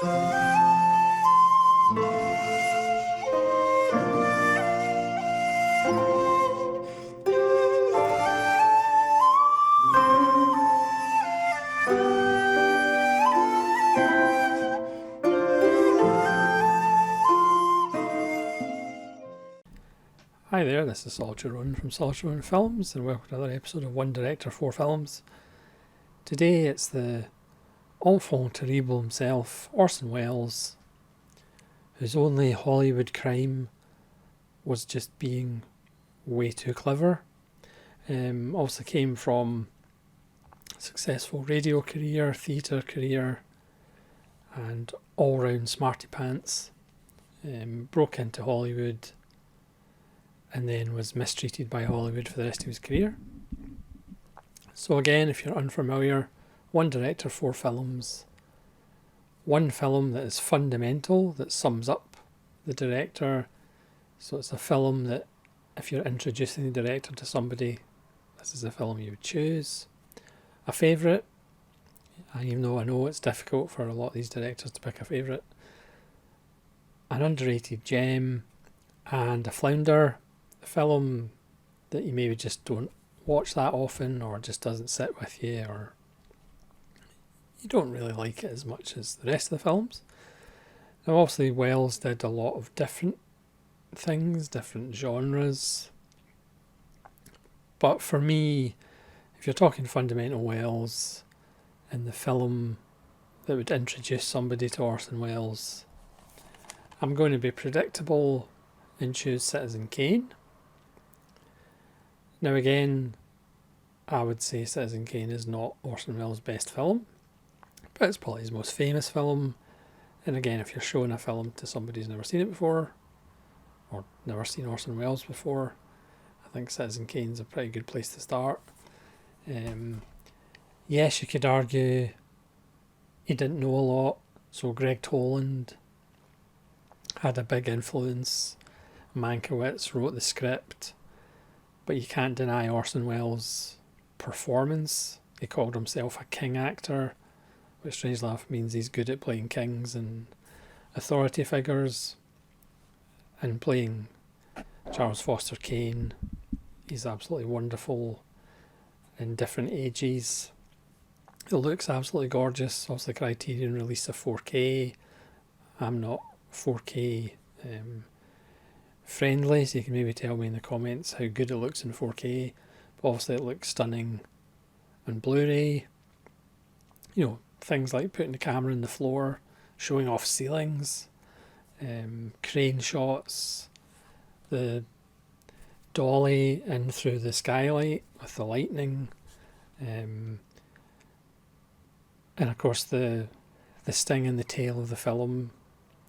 Hi there, this is Soldier Rowan from Soldier Rowan Films, and welcome to another episode of One Director, Four Films. Today it's the enfant terrible himself, Orson Welles, whose only Hollywood crime was just being way too clever. Also came from a successful radio career, theatre career, and all-round smarty pants. Broke into Hollywood and then was mistreated by Hollywood for the rest of his career. So again, if you're unfamiliar, one director, four films. One film that is fundamental, that sums up the director. So it's a film that, if you're introducing the director to somebody, this is a film you would choose. A favourite, and even though I know it's difficult for a lot of these directors to pick a favourite. An underrated gem, and a flounder. A film that you maybe just don't watch that often, or just doesn't sit with you, or you don't really like it as much as the rest of the films. Now obviously Welles did a lot of different things, different genres, but for me, if you're talking fundamental Welles and the film that would introduce somebody to Orson Welles, I'm going to be predictable and choose Citizen Kane. Now again, I would say Citizen Kane is not Orson Welles' best film, but it's probably his most famous film. And again, if you're showing a film to somebody who's never seen it before, or never seen Orson Welles before, I think Citizen Kane's a pretty good place to start. Yes, you could argue he didn't know a lot, so Greg Toland had a big influence. Mankiewicz wrote the script. But you can't deny Orson Welles' performance. He called himself a king actor, which strangely enough means he's good at playing kings and authority figures. And playing Charles Foster Kane, he's absolutely wonderful in different ages. It looks absolutely gorgeous. Obviously Criterion released a 4K. I'm not 4K friendly, so you can maybe tell me in the comments how good it looks in 4K, but obviously it looks stunning on Blu-ray. You know, things like putting the camera in the floor, showing off ceilings, crane shots, the dolly in through the skylight with the lightning, and of course the sting in the tail of the film,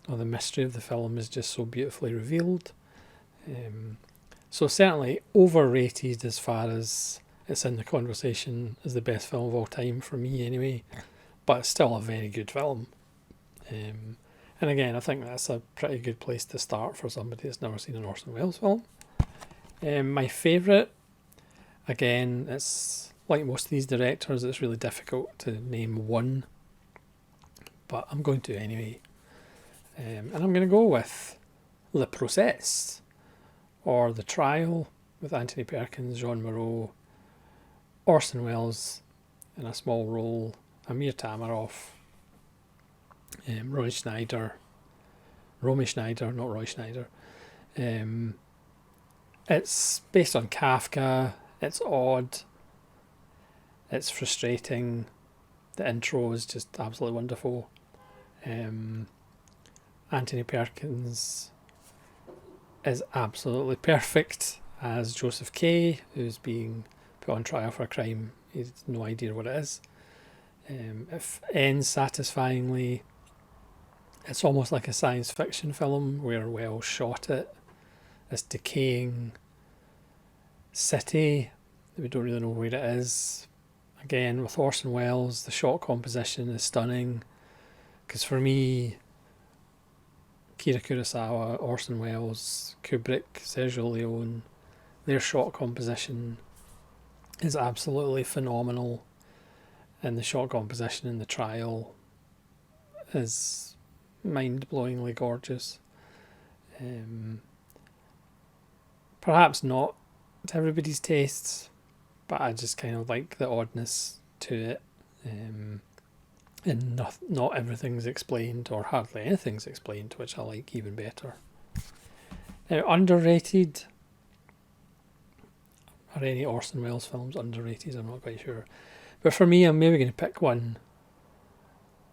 or the mystery of the film, is just so beautifully revealed. So certainly overrated as far as it's in the conversation as the best film of all time for me anyway, but it's still a very good film. And again, I think that's a pretty good place to start for somebody that's never seen an Orson Welles film. My favourite, again, it's like most of these directors, it's really difficult to name one, but I'm going to anyway. And I'm going to go with Le Process, or The Trial, with Anthony Perkins, Jean Moreau, Orson Welles in a small role, Amir Tamaroff, Romy Schneider, not Roy Schneider. It's based on Kafka, it's odd, it's frustrating, the intro is just absolutely wonderful. Anthony Perkins is absolutely perfect as Joseph K, who's being put on trial for a crime he has no idea what it is. It ends satisfyingly. It's almost like a science fiction film where Wells shot it. This decaying city that we don't really know where it is. Again, with Orson Welles, the shot composition is stunning, because for me, Akira Kurosawa, Orson Welles, Kubrick, Sergio Leone, their shot composition is absolutely phenomenal, and the shot composition in The Trial is mind-blowingly gorgeous. Perhaps not to everybody's tastes, but I just kind of like the oddness to it. And not everything's explained, or hardly anything's explained, which I like even better. Now, underrated. Are any Orson Welles films underrated? I'm not quite sure. But for me, I'm maybe going to pick one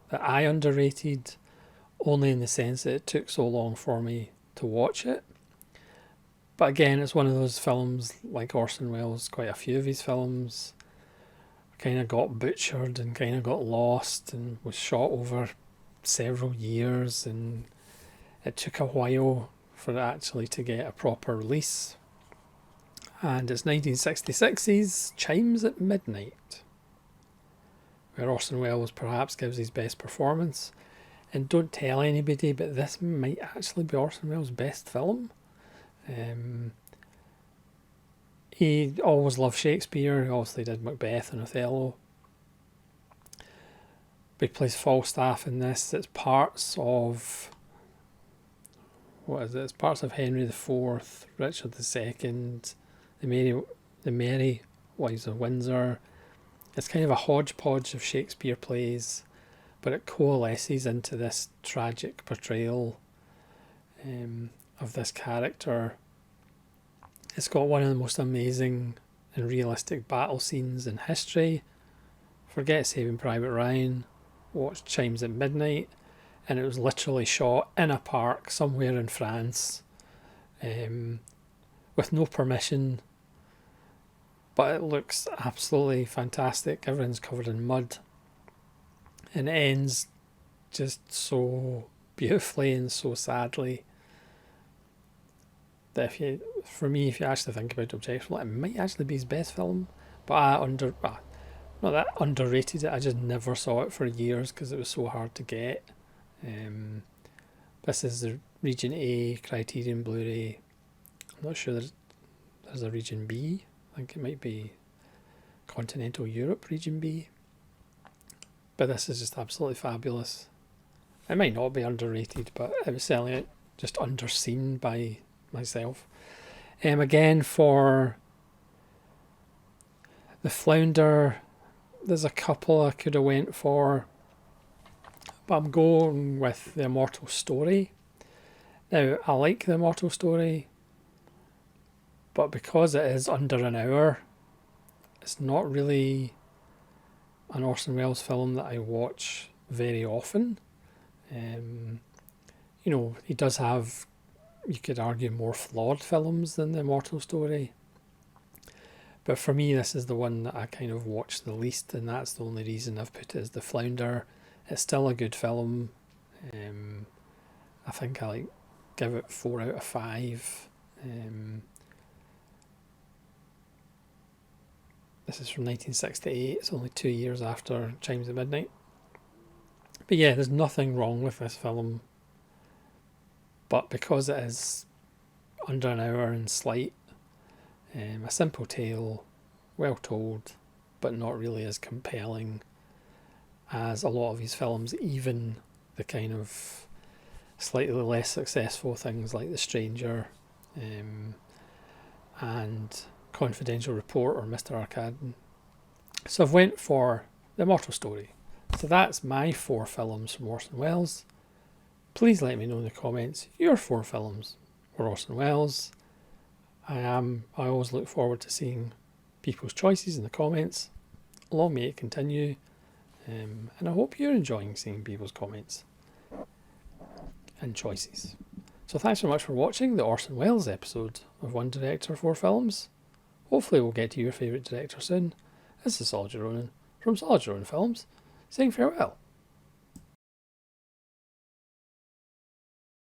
that I underrated, only in the sense that it took so long for me to watch it. But again, it's one of those films, like Orson Welles, quite a few of his films kind of got butchered and kind of got lost and was shot over several years, and it took a while for it actually to get a proper release. And it's 1966's Chimes at Midnight, where Orson Welles perhaps gives his best performance. And don't tell anybody, but this might actually be Orson Welles' best film. He always loved Shakespeare. He obviously did Macbeth and Othello. But he plays Falstaff in this. It's parts of... what is it? It's parts of Henry IV, Richard II, the Merry Wives of Windsor. It's kind of a hodgepodge of Shakespeare plays, but it coalesces into this tragic portrayal of this character. It's got one of the most amazing and realistic battle scenes in history. Forget Saving Private Ryan, watch Chimes at Midnight, and it was literally shot in a park somewhere in France, with no permission, but it looks absolutely fantastic. Everything's covered in mud, and it ends just so beautifully and so sadly that if you actually think about it objectively, it might actually be his best film. But not that underrated it, I just never saw it for years because it was so hard to get. This is the Region A Criterion Blu-ray. I'm not sure there's a Region B. I think it might be Continental Europe Region B. But this is just absolutely fabulous. It might not be underrated, but it was certainly just underseen by myself. Again, for the flounder, there's a couple I could have went for, but I'm going with The Immortal Story. Now, I like The Immortal Story, but because it is under an hour, it's not really an Orson Welles film that I watch very often. He does have, you could argue, more flawed films than The Immortal Story. But for me, this is the one that I kind of watch the least, and that's the only reason I've put it as The Flounder. It's still a good film. I think I give it 4 out of 5. This is from 1968. It's only 2 years after Chimes at Midnight. But yeah, there's nothing wrong with this film. But because it is under an hour and slight, a simple tale, well told, but not really as compelling as a lot of his films, even the kind of slightly less successful things like The Stranger and Confidential Report or Mr. Arcadden. So I've went for The Immortal Story. So that's my 4 films from Orson Welles. Please let me know in the comments your 4 films for Orson Welles. I always look forward to seeing people's choices in the comments. Long may it continue. And I hope you're enjoying seeing people's comments and choices. So thanks so much for watching the Orson Welles episode of One Director, 4 Films. Hopefully we'll get to your favourite director soon. This is Soldier Ronan from Soldier Ronan Films, saying farewell.